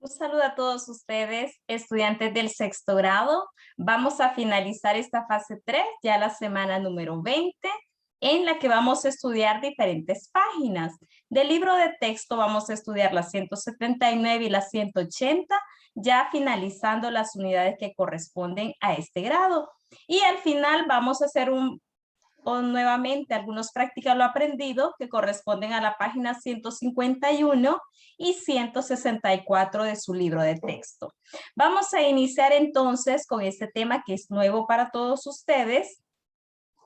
Un saludo a todos ustedes, estudiantes del sexto grado. Vamos a finalizar esta fase 3, ya la semana número 20, en la que vamos a estudiar diferentes páginas. Del libro de texto vamos a estudiar las 179 y las 180, ya finalizando las unidades que corresponden a este grado. Y al final vamos a hacer nuevamente algunos practica lo aprendido que corresponden a la página 151 y 164 de su libro de texto. Vamos a iniciar entonces con este tema que es nuevo para todos ustedes,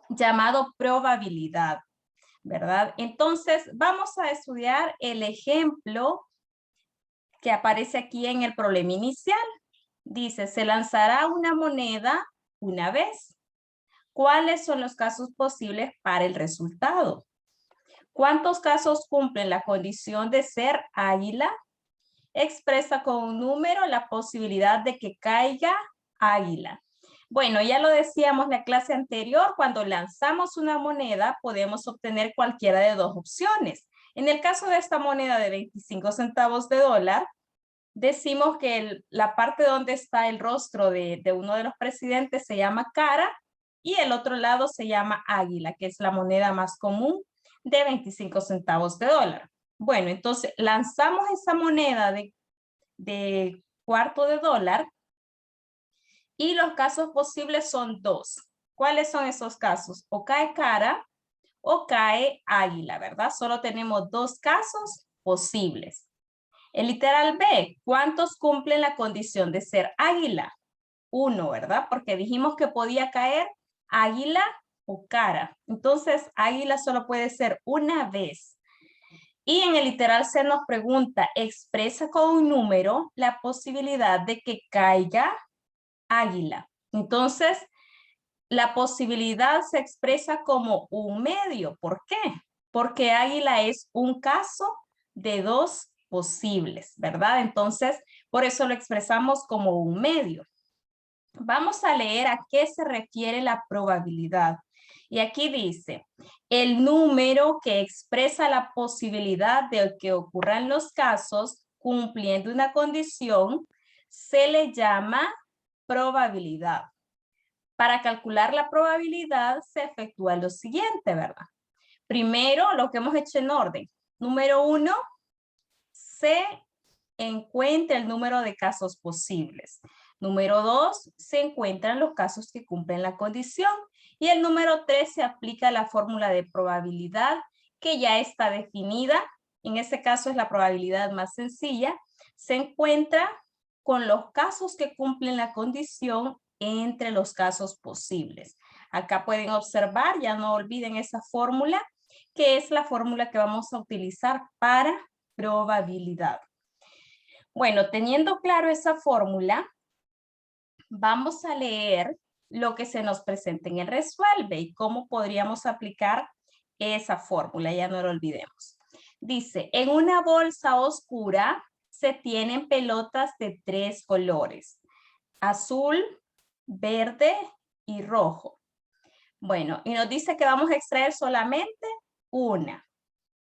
llamado probabilidad, ¿verdad? Entonces vamos a estudiar el ejemplo que aparece aquí en el problema inicial. Dice, se lanzará una moneda una vez. ¿Cuáles son los casos posibles para el resultado? ¿Cuántos casos cumplen la condición de ser águila? Expresa con un número la posibilidad de que caiga águila. Bueno, ya lo decíamos en la clase anterior, cuando lanzamos una moneda podemos obtener cualquiera de dos opciones. En el caso de esta moneda de 25 centavos de dólar, decimos que la parte donde está el rostro de uno de los presidentes se llama cara y el otro lado se llama águila, que es la moneda más común de 25 centavos de dólar. Bueno, entonces lanzamos esa moneda de cuarto de dólar y los casos posibles son dos. ¿Cuáles son esos casos? O cae cara o cae águila, ¿verdad? Solo tenemos dos casos posibles. El literal B, ¿cuántos cumplen la condición de ser águila? Uno, ¿verdad? Porque dijimos que podía caer águila o cara. Entonces, águila solo puede ser una vez. Y en el literal C nos pregunta, expresa con un número la posibilidad de que caiga águila. Entonces, la posibilidad se expresa como un medio. ¿Por qué? Porque águila es un caso de dos posibles, ¿verdad? Entonces, por eso lo expresamos como un medio. Vamos a leer a qué se refiere la probabilidad. Y aquí dice, el número que expresa la posibilidad de que ocurran los casos cumpliendo una condición se le llama probabilidad. Para calcular la probabilidad se efectúa lo siguiente, ¿verdad? Primero, lo que hemos hecho en orden. Número 1, se encuentra el número de casos posibles. Número 2, se encuentran los casos que cumplen la condición. Y el número 3, se aplica la fórmula de probabilidad que ya está definida. En este caso es la probabilidad más sencilla. Se encuentra con los casos que cumplen la condición entre los casos posibles. Acá pueden observar, ya no olviden esa fórmula, que es la fórmula que vamos a utilizar para probabilidad. Bueno, teniendo claro esa fórmula, vamos a leer lo que se nos presenta en el resuelve y cómo podríamos aplicar esa fórmula, ya no lo olvidemos. Dice, en una bolsa oscura se tienen pelotas de 3 colores, azul, verde y rojo. Bueno, y nos dice que vamos a extraer solamente una.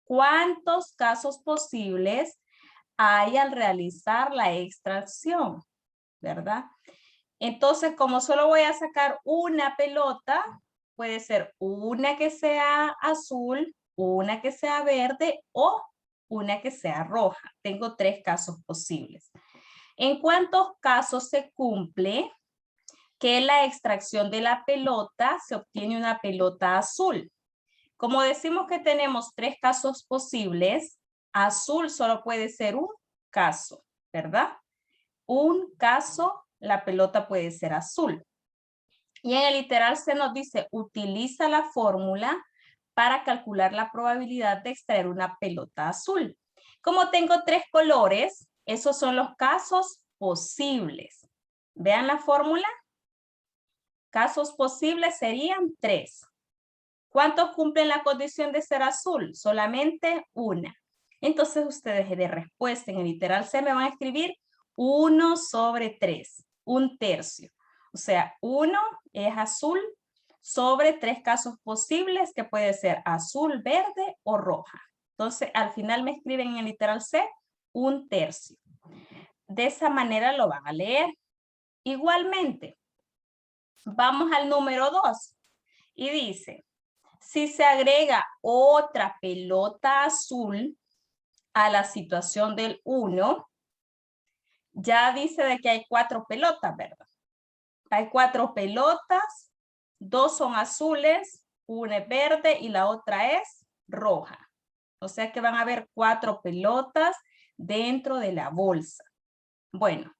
¿Cuántos casos posibles hay al realizar la extracción? ¿Verdad? Entonces, como solo voy a sacar una pelota, puede ser una que sea azul, una que sea verde o una que sea roja. Tengo 3 casos posibles. ¿En cuántos casos se cumple que la extracción de la pelota se obtiene una pelota azul? Como decimos que tenemos 3 casos posibles, azul solo puede ser un caso, ¿verdad? Un caso, la pelota puede ser azul. Y en el literal se nos dice, utiliza la fórmula para calcular la probabilidad de extraer una pelota azul. Como tengo 3 colores, esos son los casos posibles. Vean la fórmula. Casos posibles serían 3. ¿Cuántos cumplen la condición de ser azul? Solamente una. Entonces ustedes de respuesta en el literal C me van a escribir 1 sobre 3, un tercio. O sea, 1 es azul sobre 3 casos posibles que puede ser azul, verde o roja. Entonces al final me escriben en el literal C un tercio. de esa manera lo van a leer. Igualmente, vamos al número 2 y dice, si se agrega otra pelota azul a la situación del 1, ya dice de que hay 4 pelotas, ¿verdad? Hay 4 pelotas, 2 son azules, una es verde y la otra es roja. O sea que van a haber 4 pelotas dentro de la bolsa. Bueno,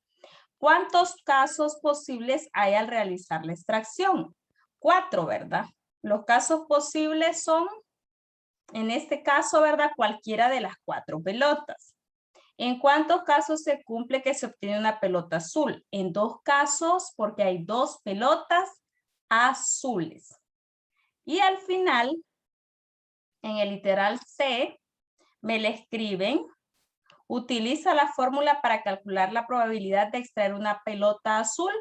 ¿cuántos casos posibles hay al realizar la extracción? 4, ¿verdad? Los casos posibles son, en este caso, ¿verdad? Cualquiera de las 4 pelotas. ¿En cuántos casos se cumple que se obtiene una pelota azul? En 2 casos, porque hay 2 pelotas azules. Y al final, en el literal C, me le escriben, utiliza la fórmula para calcular la probabilidad de extraer una pelota azul.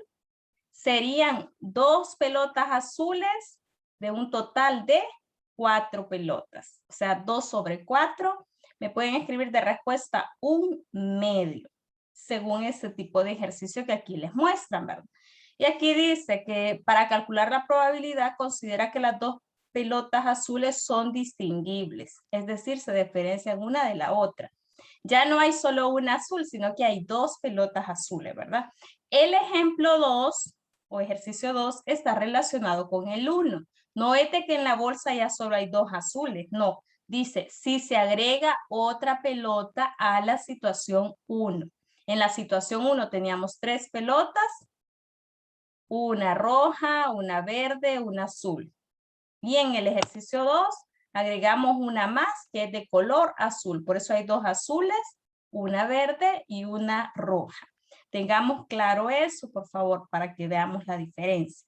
Serían 2 pelotas azules de un total de 4 pelotas. O sea, 2 sobre 4. Me pueden escribir de respuesta 1/2, según ese tipo de ejercicio que aquí les muestran, ¿verdad? Y aquí dice que para calcular la probabilidad considera que las 2 pelotas azules son distinguibles, es decir, se diferencian una de la otra. Ya no hay solo una azul, sino que hay 2 pelotas azules, ¿verdad? El ejemplo 2 o ejercicio 2 está relacionado con el 1. No es de que en la bolsa ya solo hay 2 azules, no. Dice, si se agrega otra pelota a la situación 1. En la situación 1 teníamos 3 pelotas, una roja, una verde, una azul. Y en el ejercicio 2 agregamos una más que es de color azul. Por eso hay 2 azules, una verde y una roja. Tengamos claro eso, por favor, para que veamos la diferencia.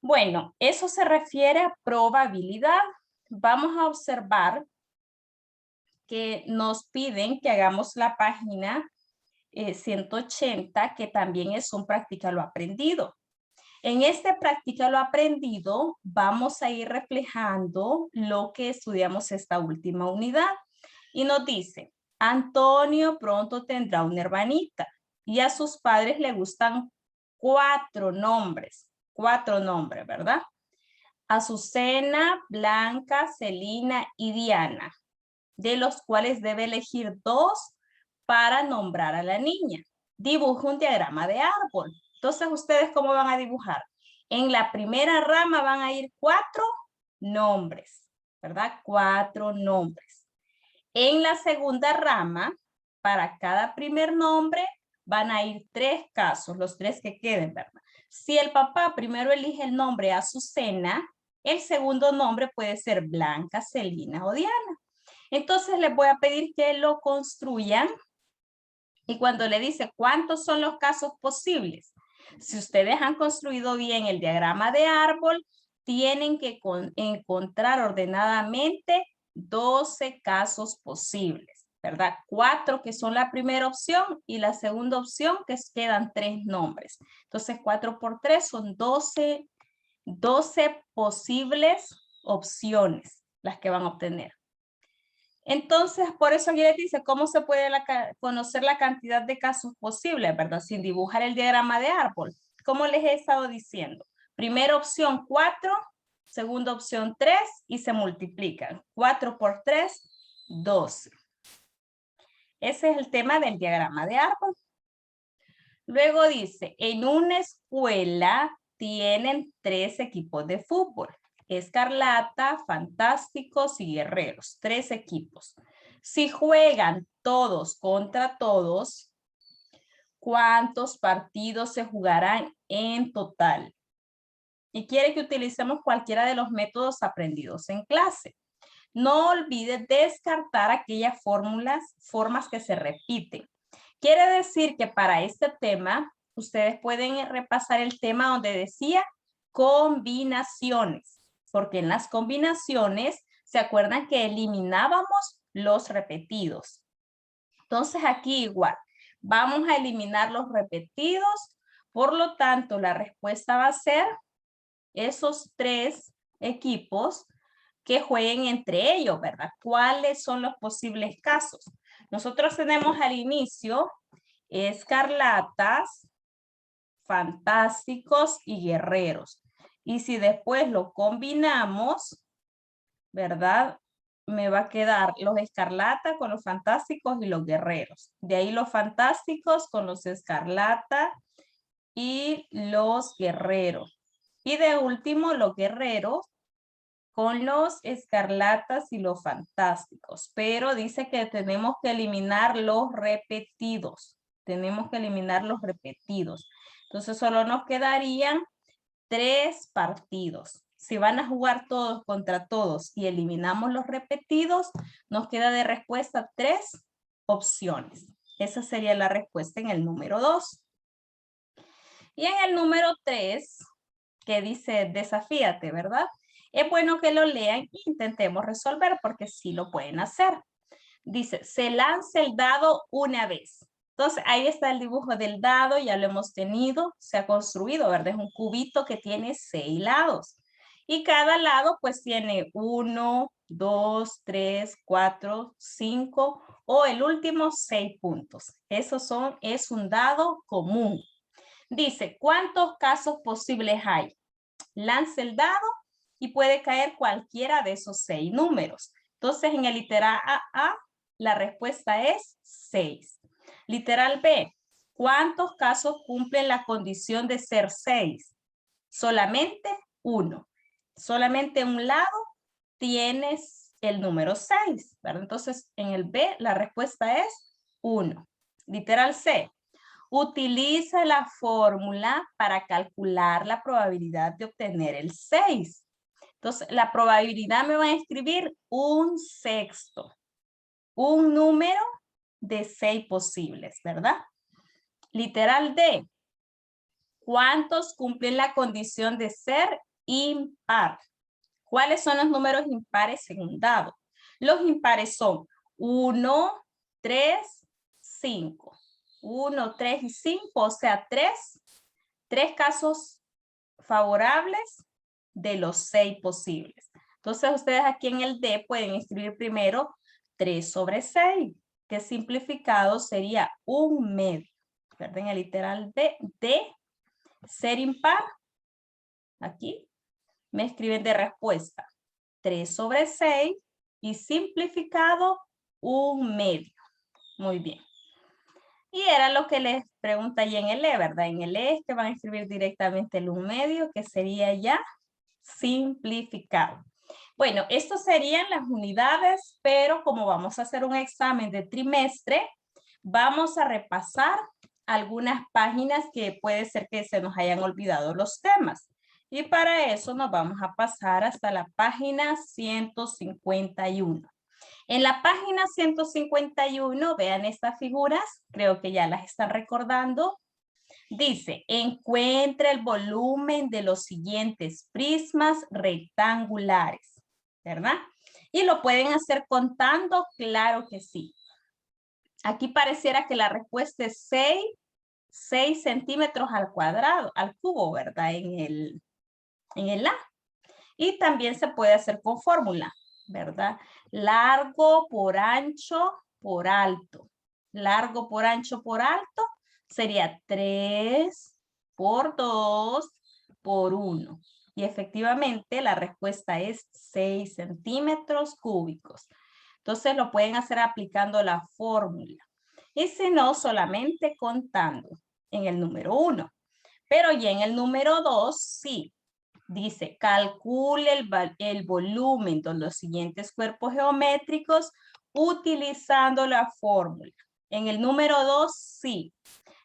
Bueno, eso se refiere a probabilidad. Vamos a observar que nos piden que hagamos la página 180, que también es un practica lo aprendido. En este practica lo aprendido, vamos a ir reflejando lo que estudiamos esta última unidad. Y nos dice, Antonio pronto tendrá una hermanita y a sus padres le gustan 4 nombres. 4 nombres, ¿verdad? Azucena, Blanca, Celina y Diana, de los cuales debe elegir 2 para nombrar a la niña. Dibuje un diagrama de árbol. Entonces, ¿ustedes cómo van a dibujar? En la primera rama van a ir 4 nombres, ¿verdad? 4 nombres. En la segunda rama, para cada primer nombre, van a ir 3 casos, los 3 que queden, ¿verdad? Si el papá primero elige el nombre Azucena, el segundo nombre puede ser Blanca, Celina o Diana. Entonces les voy a pedir que lo construyan. Y cuando le dice cuántos son los casos posibles, si ustedes han construido bien el diagrama de árbol, tienen que encontrar ordenadamente 12 casos posibles, ¿verdad? 4 que son la primera opción y la segunda opción que quedan 3 nombres. Entonces 4 por 3 son 12 posibles opciones las que van a obtener. Entonces, por eso aquí les dice cómo se puede conocer la cantidad de casos posibles, ¿verdad? Sin dibujar el diagrama de árbol. Como les he estado diciendo. Primera opción 4, segunda opción 3 y se multiplican. 4 por 3, 12. Ese es el tema del diagrama de árbol. Luego dice, en una escuela tienen 3 equipos de fútbol. Escarlata, Fantásticos y Guerreros. 3 equipos. Si juegan todos contra todos, ¿cuántos partidos se jugarán en total? Y quiere que utilicemos cualquiera de los métodos aprendidos en clase. No olvide descartar aquellas formas que se repiten. Quiere decir que para este tema, ustedes pueden repasar el tema donde decía combinaciones, porque en las combinaciones, ¿se acuerdan que eliminábamos los repetidos? Entonces aquí igual, vamos a eliminar los repetidos, por lo tanto la respuesta va a ser esos 3 equipos que jueguen entre ellos, ¿verdad? ¿Cuáles son los posibles casos? Nosotros tenemos al inicio escarlatas, fantásticos y guerreros. Y si después lo combinamos, ¿verdad? Me va a quedar los escarlatas con los fantásticos y los guerreros. De ahí los fantásticos con los escarlata y los guerreros. Y de último, los guerreros con los escarlatas y los fantásticos. Pero dice que tenemos que eliminar los repetidos. Tenemos que eliminar los repetidos. Entonces solo nos quedarían 3 partidos. Si van a jugar todos contra todos y eliminamos los repetidos, nos queda de respuesta 3 opciones. Esa sería la respuesta en el número 2. Y en el número 3, que dice desafíate, ¿verdad? Es bueno que lo lean e intentemos resolver porque sí lo pueden hacer. Dice, se lanza el dado una vez. Entonces, ahí está el dibujo del dado, ya lo hemos tenido, se ha construido, ¿verdad? Es un cubito que tiene 6 lados. Y cada lado, pues, tiene 1, 2, 3, 4, 5 o el último 6 puntos. Es un dado común. Dice, ¿cuántos casos posibles hay? Lance el dado y puede caer cualquiera de esos 6 números. Entonces, en el literal A, la respuesta es 6. Literal B, ¿cuántos casos cumplen la condición de ser 6? Solamente 1. Solamente un lado tienes el número 6, ¿verdad? Entonces, en el B, la respuesta es 1. Literal C, utiliza la fórmula para calcular la probabilidad de obtener el 6. Entonces, la probabilidad me va a escribir 1/6. Un número de 6 posibles, ¿verdad? Literal D. ¿Cuántos cumplen la condición de ser impar? ¿Cuáles son los números impares en un dado? Los impares son 1, 3, 5. 1, 3 y 5, o sea, 3 casos favorables de los 6 posibles. Entonces, ustedes aquí en el D pueden escribir primero 3/6, que simplificado sería 1/2. ¿Verdad? En el literal D, ser impar, aquí, me escriben de respuesta 3/6 y simplificado 1/2. Muy bien. Y era lo que les pregunta ahí en el E, ¿verdad? En el E es que van a escribir directamente el 1/2, que sería ya simplificado. Bueno, estas serían las unidades, pero como vamos a hacer un examen de trimestre, vamos a repasar algunas páginas que puede ser que se nos hayan olvidado los temas. Y para eso nos vamos a pasar hasta la página 151. En la página 151, vean estas figuras, creo que ya las están recordando. Dice, encuentra el volumen de los siguientes prismas rectangulares, ¿verdad? Y lo pueden hacer contando, claro que sí. Aquí pareciera que la respuesta es 6 centímetros al cuadrado, al cubo, ¿verdad? En el A. Y también se puede hacer con fórmula, ¿verdad? Largo por ancho por alto. Largo por ancho por alto sería 3 por 2 por 1. Y efectivamente la respuesta es 6 centímetros cúbicos. Entonces lo pueden hacer aplicando la fórmula. Y si no, solamente contando en el número 1. Pero ya en el número 2, sí. Dice, calcule el volumen de los siguientes cuerpos geométricos utilizando la fórmula. En el número 2, sí.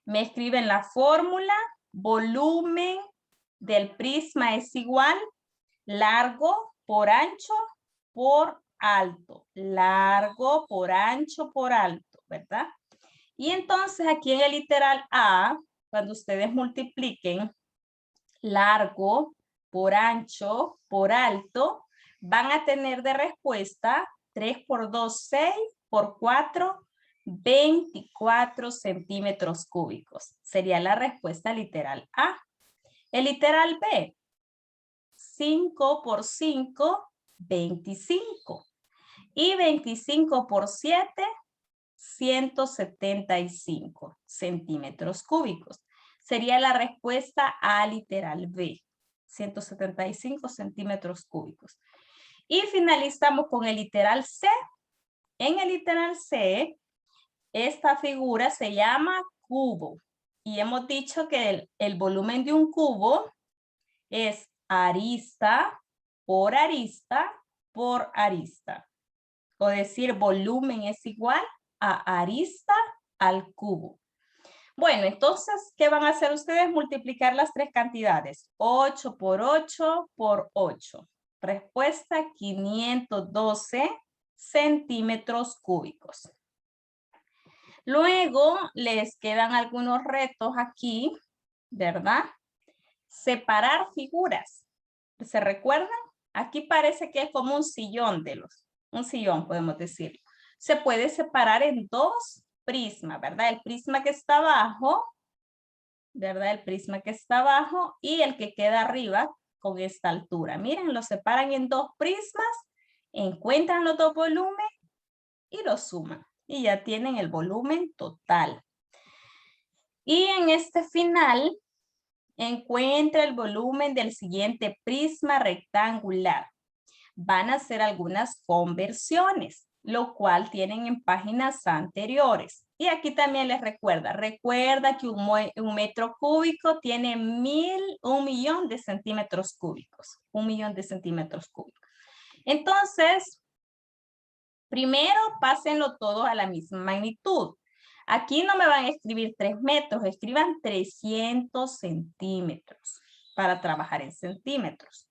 Me escriben la fórmula, volumen del prisma es igual, largo por ancho por alto. Largo por ancho por alto, ¿verdad? Y entonces aquí en el literal A, cuando ustedes multipliquen largo por ancho por alto, van a tener de respuesta 3 por 2, 6 por 4, 24 centímetros cúbicos. Sería la respuesta literal A. El literal B, 5 por 5, 25. Y 25 por 7, 175 centímetros cúbicos. Sería la respuesta A literal B. 175 centímetros cúbicos. Y finalizamos con el literal C. En el literal C, esta figura se llama cubo. Y hemos dicho que el volumen de un cubo es arista por arista por arista. O decir, volumen es igual a arista al cubo. Bueno, entonces, ¿qué van a hacer ustedes? Multiplicar las tres cantidades. 8 por 8 por 8. Respuesta 512 centímetros cúbicos. Luego les quedan algunos retos aquí, ¿verdad? Separar figuras. ¿Se recuerdan? Aquí parece que es como un sillón un sillón podemos decirlo. Se puede separar en dos prismas, ¿verdad? El prisma que está abajo, ¿verdad? El prisma que está abajo y el que queda arriba con esta altura. Miren, lo separan en dos prismas, encuentran los dos volúmenes y los suman. Y ya tienen el volumen total. Y en este final, encuentra el volumen del siguiente prisma rectangular. Van a hacer algunas conversiones, lo cual tienen en páginas anteriores. Y aquí también les recuerda que un metro cúbico tiene 1.000.000 de centímetros cúbicos. 1.000.000 de centímetros cúbicos. Entonces, primero pásenlo todo a la misma magnitud. Aquí no me van a escribir 3 metros, escriban 300 centímetros para trabajar en centímetros.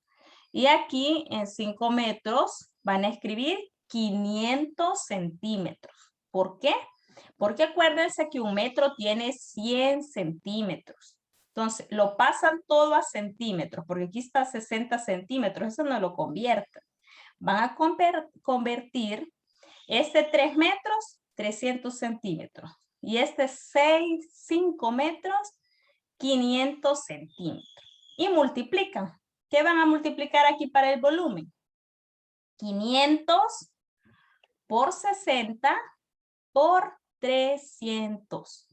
Y aquí en 5 metros van a escribir 500 centímetros. ¿Por qué? Porque acuérdense que un metro tiene 100 centímetros. Entonces, lo pasan todo a centímetros, porque aquí está 60 centímetros, eso no lo convierten. Van a convertir este 3 metros, 300 centímetros. Y este 5 metros, 500 centímetros. Y multiplican. ¿Qué van a multiplicar aquí para el volumen? 500 por 60 por 300.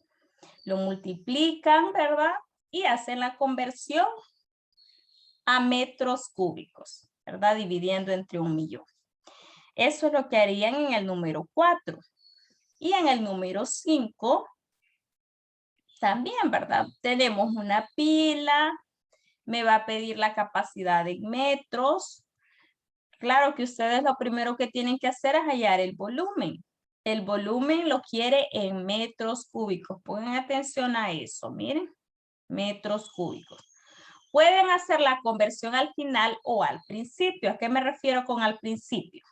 Lo multiplican, ¿verdad? Y hacen la conversión a metros cúbicos, ¿verdad? Dividiendo entre 1.000.000. Eso es lo que harían en el número 4. Y en el número 5, también, ¿verdad? Tenemos una pila, me va a pedir la capacidad en metros. Claro que ustedes lo primero que tienen que hacer es hallar el volumen. El volumen lo quiere en metros cúbicos. Pongan atención a eso, miren. Metros cúbicos. Pueden hacer la conversión al final o al principio. ¿A qué me refiero con al principio?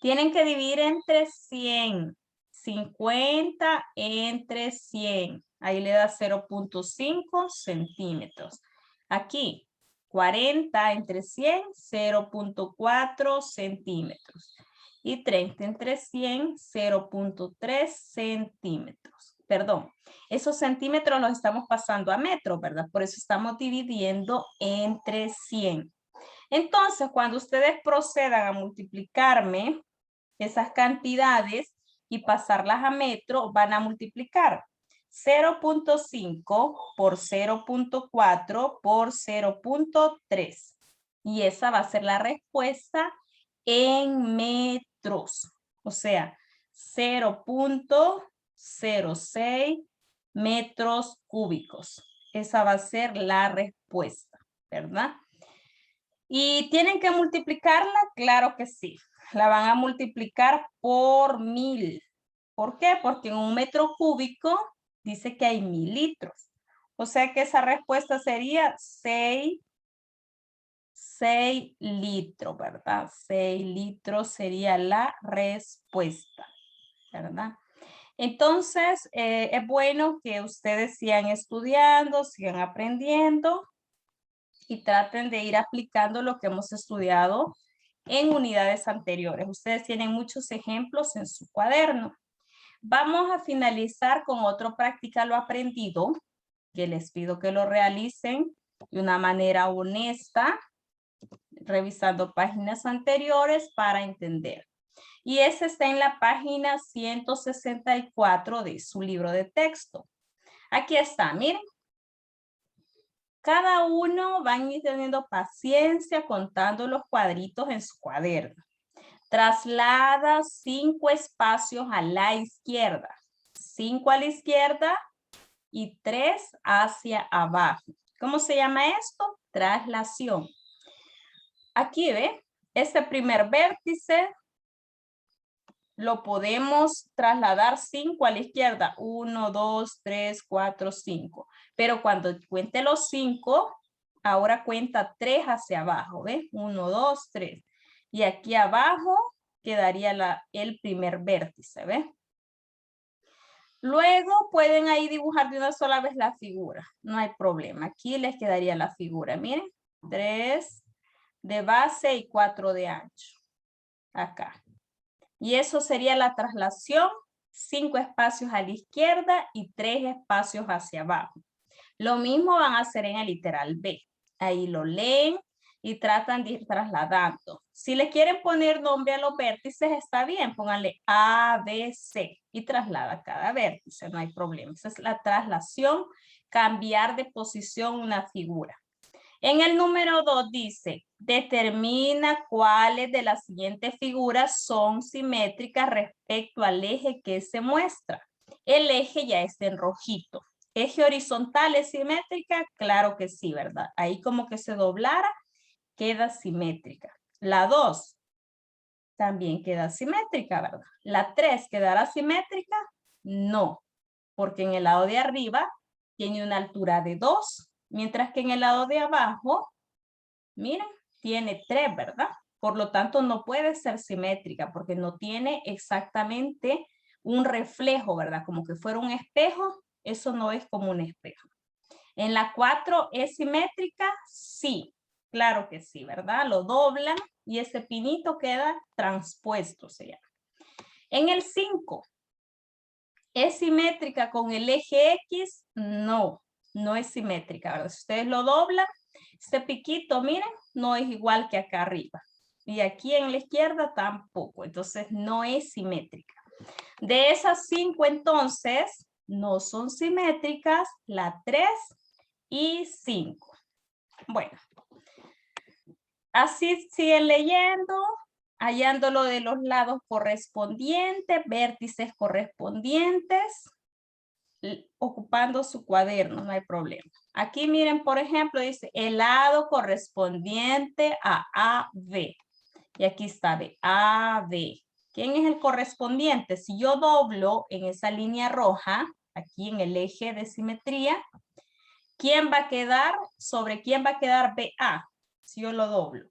Tienen que dividir entre 100. 50 entre 100. Ahí le da 0.5 centímetros. Aquí, 40 entre 100, 0.4 centímetros. Y 30 entre 100, 0.3 centímetros. Perdón, esos centímetros los estamos pasando a metros, ¿verdad? Por eso estamos dividiendo entre 100. Entonces, cuando ustedes procedan a multiplicarme esas cantidades y pasarlas a metro, van a multiplicar 0.5 por 0.4 por 0.3. Y esa va a ser la respuesta en metros. O sea, 0.06 metros cúbicos. Esa va a ser la respuesta, ¿verdad? ¿Y tienen que multiplicarla? Claro que sí. La van a multiplicar por 1.000. ¿Por qué? Porque en un metro cúbico dice que hay 1.000 litros. O sea que esa respuesta sería 6 litros, ¿verdad? 6 litros sería la respuesta, ¿verdad? Entonces, es bueno que ustedes sigan estudiando, sigan aprendiendo y traten de ir aplicando lo que hemos estudiado en unidades anteriores. Ustedes tienen muchos ejemplos en su cuaderno. Vamos a finalizar con otro práctica lo aprendido, que les pido que lo realicen de una manera honesta, revisando páginas anteriores para entender. Y ese está en la página 164 de su libro de texto. Aquí está, miren. Cada uno van a ir teniendo paciencia contando los cuadritos en su cuaderno. Traslada 5 espacios a la izquierda. 5 a la izquierda y 3 hacia abajo. ¿Cómo se llama esto? Traslación. Aquí ve, este primer vértice lo podemos trasladar 5 a la izquierda. 1, 2, 3, 4, 5. Pero cuando cuente los 5, ahora cuenta 3 hacia abajo. ¿Ve? 1, 2, 3. Y aquí abajo quedaría el primer vértice. ¿Ve? Luego pueden ahí dibujar de una sola vez la figura. No hay problema. Aquí les quedaría la figura. Miren. 3 de base y 4 de ancho. Acá. Y eso sería la traslación, 5 espacios a la izquierda y 3 espacios hacia abajo. Lo mismo van a hacer en el literal B. Ahí lo leen y tratan de ir trasladando. Si le quieren poner nombre a los vértices, está bien. Pónganle A, B, C y traslada cada vértice. No hay problema. Esa es la traslación, cambiar de posición una figura. En el número 2 dice, determina cuáles de las siguientes figuras son simétricas respecto al eje que se muestra. El eje ya está en rojito. ¿Eje horizontal es simétrica? Claro que sí, ¿verdad? Ahí como que se doblara, queda simétrica. La 2 también queda simétrica, ¿verdad? La 3 quedará simétrica? No, porque en el lado de arriba tiene una altura de 2. Mientras que en el lado de abajo, miren, tiene 3, ¿verdad? Por lo tanto, no puede ser simétrica porque no tiene exactamente un reflejo, ¿verdad? Como que fuera un espejo, eso no es como un espejo. En la 4, ¿es simétrica? Sí, claro que sí, ¿verdad? Lo doblan y ese pinito queda transpuesto, se llama. En el 5, ¿es simétrica con el eje X? No, no es simétrica, ¿verdad? Si ustedes lo doblan, este piquito, miren, no es igual que acá arriba. Y aquí en la izquierda tampoco, entonces no es simétrica. De esas 5, entonces, no son simétricas la 3 y 5. Bueno, así siguen leyendo, hallando lo de los lados correspondientes, vértices correspondientes, ocupando su cuaderno, no hay problema. Aquí miren, por ejemplo, dice el lado correspondiente a AB. Y aquí está de AB. ¿Quién es el correspondiente? Si yo doblo en esa línea roja, aquí en el eje de simetría, ¿quién va a quedar? ¿Sobre quién va a quedar BA? Si yo lo doblo.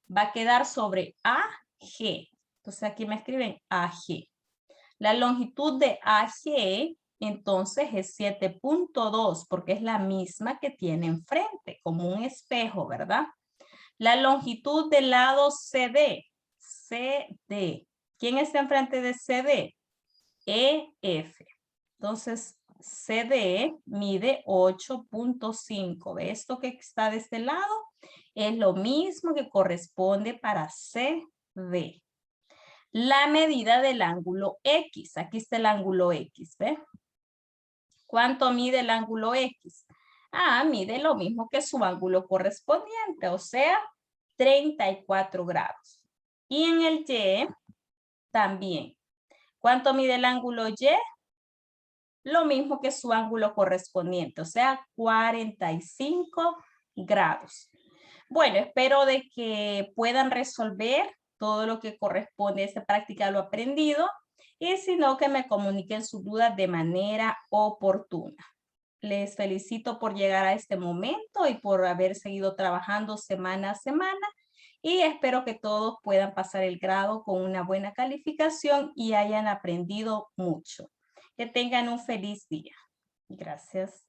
Va a quedar sobre AG. Entonces aquí me escriben AG. La longitud de AG entonces es 7.2 porque es la misma que tiene enfrente, como un espejo, ¿verdad? La longitud del lado CD. CD. ¿Quién está enfrente de CD? EF. Entonces, CD mide 8.5. ¿Ve esto que está de este lado? Es lo mismo que corresponde para CD. La medida del ángulo X. Aquí está el ángulo X, ¿ve? ¿Cuánto mide el ángulo X? Mide lo mismo que su ángulo correspondiente, o sea, 34 grados. Y en el Y también. ¿Cuánto mide el ángulo Y? Lo mismo que su ángulo correspondiente, o sea, 45 grados. Bueno, espero de que puedan resolver todo lo que corresponde a esta práctica lo aprendido y si no, que me comuniquen sus dudas de manera oportuna. Les felicito por llegar a este momento y por haber seguido trabajando semana a semana y espero que todos puedan pasar el grado con una buena calificación y hayan aprendido mucho. Que tengan un feliz día. Gracias.